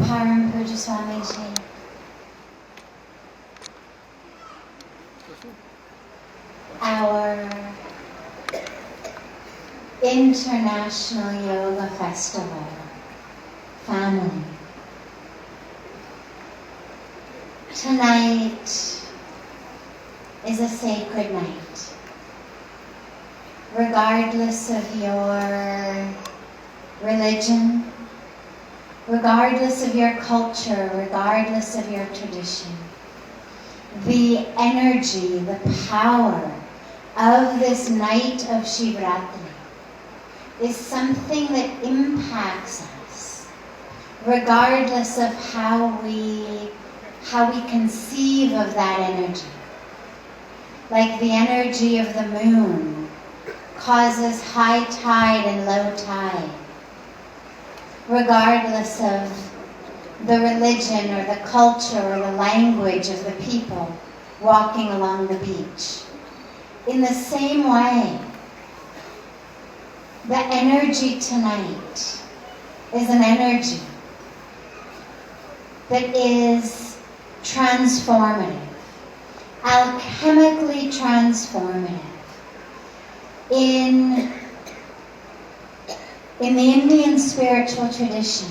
Param Puja Swamiji. Our International Yoga Festival family. Tonight is a sacred night. Regardless of your religion, regardless of your culture, regardless of your tradition, the energy, the power of this night of Shivratri is something that impacts us, regardless of how we conceive of that energy. Like the energy of the moon causes high tide and low tide, regardless of the religion or the culture or the language of the people walking along the beach. In the same way, the energy tonight is an energy that is transformative, alchemically transformative. In the Indian spiritual tradition,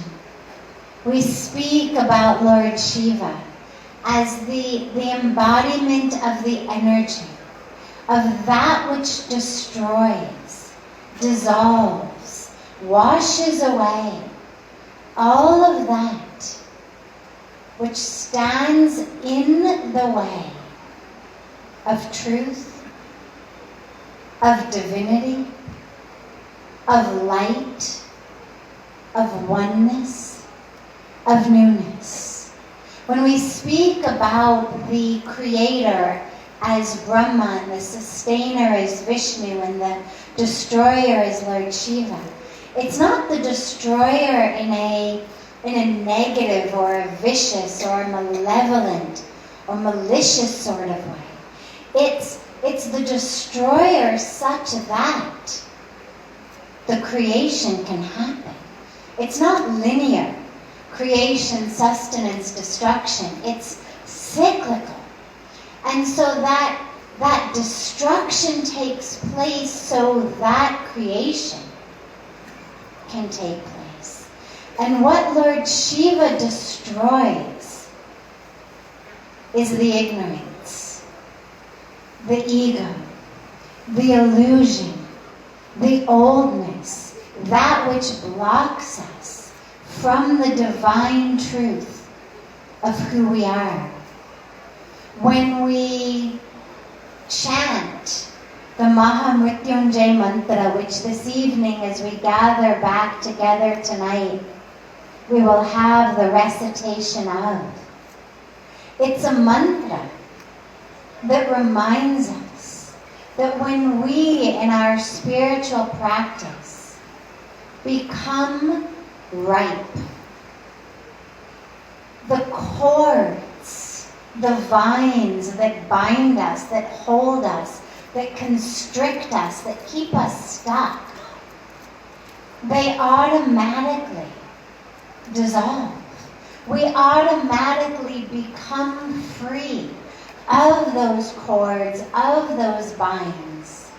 we speak about Lord Shiva as the embodiment of the energy, of that which destroys, dissolves, washes away all of that which stands in the way of truth, of divinity, of light, of oneness, of newness. When we speak about the Creator as Brahma and the Sustainer as Vishnu and the Destroyer as Lord Shiva, it's not the destroyer in a negative or a vicious or a malevolent or malicious sort of way. It's the destroyer such that the creation can happen. It's not linear. Creation, sustenance, destruction. It's cyclical. And so that destruction takes place so that creation can take place. And what Lord Shiva destroys is the ignorance, the ego, the illusion, the oldness, that which blocks us from the divine truth of who we are. When we chant the Mahamrityunjay mantra, which this evening as we gather back together tonight, we will have the recitation of. It's a mantra that reminds us that when we in our spiritual practice become ripe, the cords, the vines that bind us, that hold us, that constrict us, that keep us stuck, they automatically dissolve. We automatically become free of those cords, of those binds,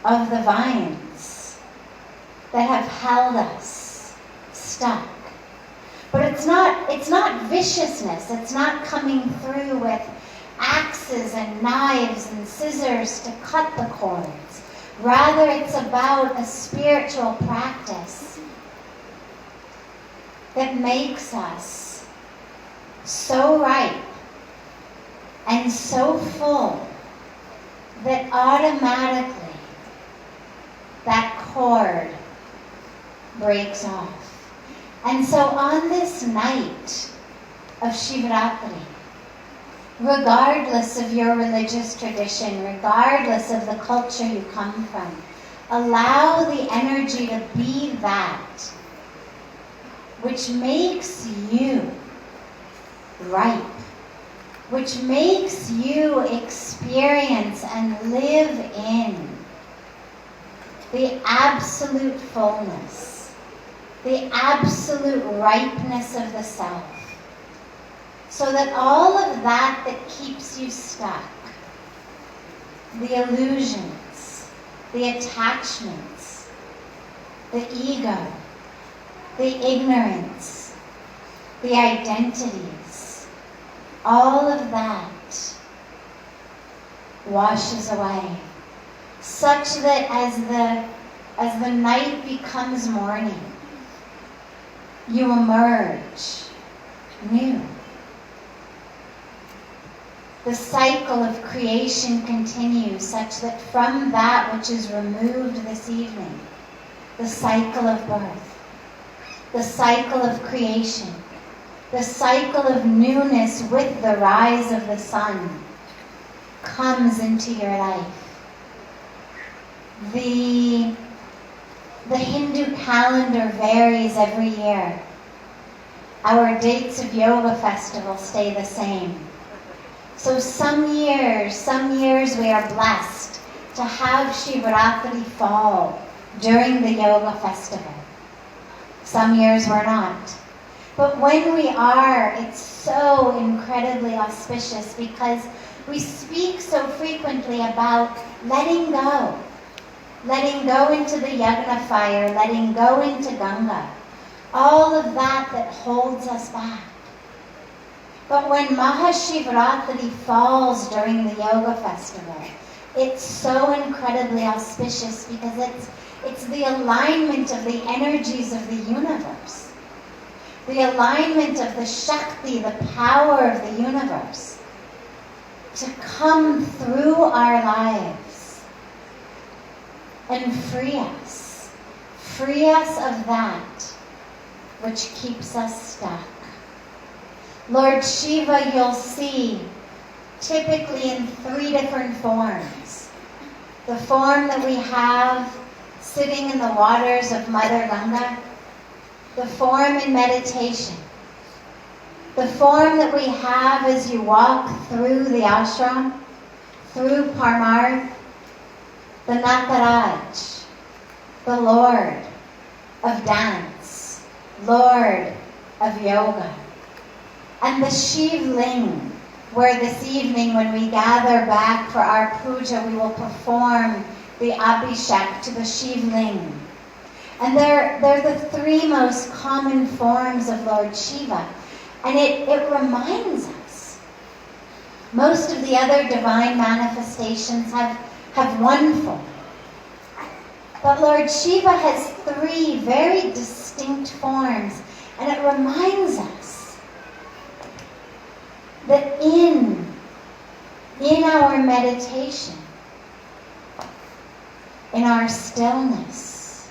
of the vines that have held us stuck. But it's not viciousness. It's not coming through with axes and knives and scissors to cut the cords. Rather, it's about a spiritual practice that makes us so ripe and so full that automatically that cord breaks off. And so on this night of Shivratri, regardless of your religious tradition, regardless of the culture you come from, allow the energy to be that which makes you ripe, which makes you experience and live in the absolute fullness, the absolute ripeness of the self. So that all of that keeps you stuck, the illusions, the attachments, the ego, the ignorance, the identities, all of that washes away, such that as the night becomes morning, you emerge new. The cycle of creation continues such that from that which is removed this evening, the cycle of birth, the cycle of creation, the cycle of newness with the rise of the sun comes into your life. The Hindu calendar varies every year. Our dates of yoga festival stay the same. So some years we are blessed to have Shivratri fall during the yoga festival. Some years we're not. But when we are, it's so incredibly auspicious because we speak so frequently about letting go into the yagna fire, letting go into Ganga, all of that holds us back. But when Maha Shivratri falls during the yoga festival, it's so incredibly auspicious because it's the alignment of the energies of the universe, the alignment of the Shakti, the power of the universe, to come through our lives and free us of that which keeps us stuck. Lord Shiva, you'll see, typically in 3 different forms. The form that we have sitting in the waters of Mother Ganga, the form in meditation, the form that we have as you walk through the ashram, through Parmarth, the Nataraj, the Lord of dance, Lord of yoga. And the Shiv Ling, where this evening when we gather back for our puja, we will perform the Abhishek to the Shiv Ling. And they're the 3 most common forms of Lord Shiva. And it reminds us. Most of the other divine manifestations have 1 form. But Lord Shiva has 3 very distinct forms. And it reminds us that in our meditation, in our stillness,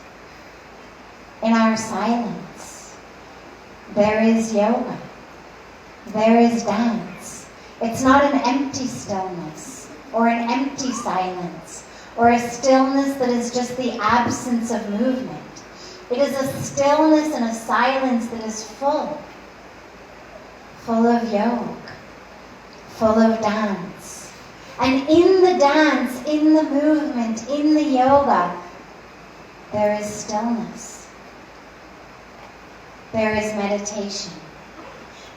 in our silence, there is yoga, there is dance. It's not an empty stillness or an empty silence or a stillness that is just the absence of movement. It is a stillness and a silence that is full of yoga, full of dance. And in the dance, in the movement, in the yoga, there is stillness. There is meditation.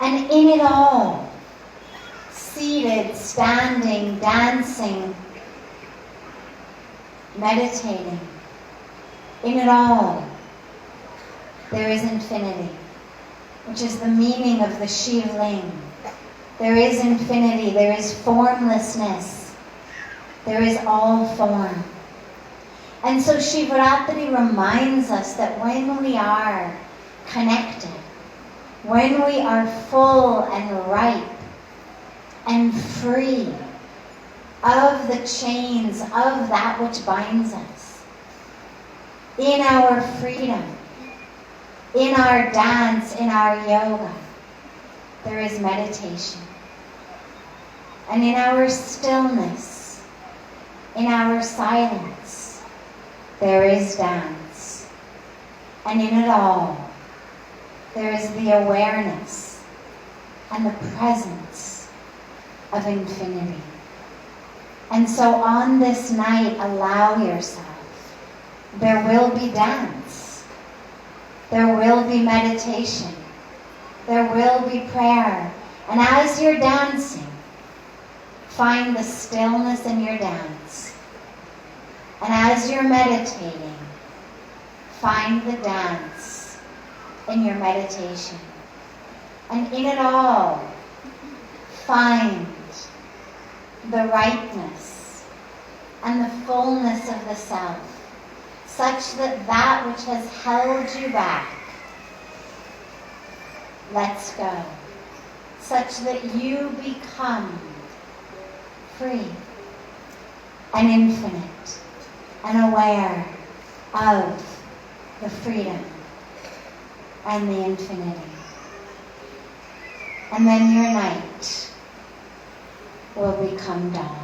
And in it all, seated, standing, dancing, meditating, in it all, there is infinity, which is the meaning of the Shiv Ling. There is infinity, there is formlessness, there is all form. And so Shivratri reminds us that when we are connected, when we are full and ripe and free of the chains of that which binds us, in our freedom, in our dance, in our yoga, there is meditation. And in our stillness, in our silence, there is dance. And in it all, there is the awareness and the presence of infinity. And so on this night, allow yourself. There will be dance. There will be meditation. There will be prayer. And as you're dancing, find the stillness in your dance. And as you're meditating, find the dance in your meditation. And in it all, find the rightness and the fullness of the self, such that that which has held you back lets go, such that you become free and infinite and aware of the freedom and the infinity. And then your night will become dawn.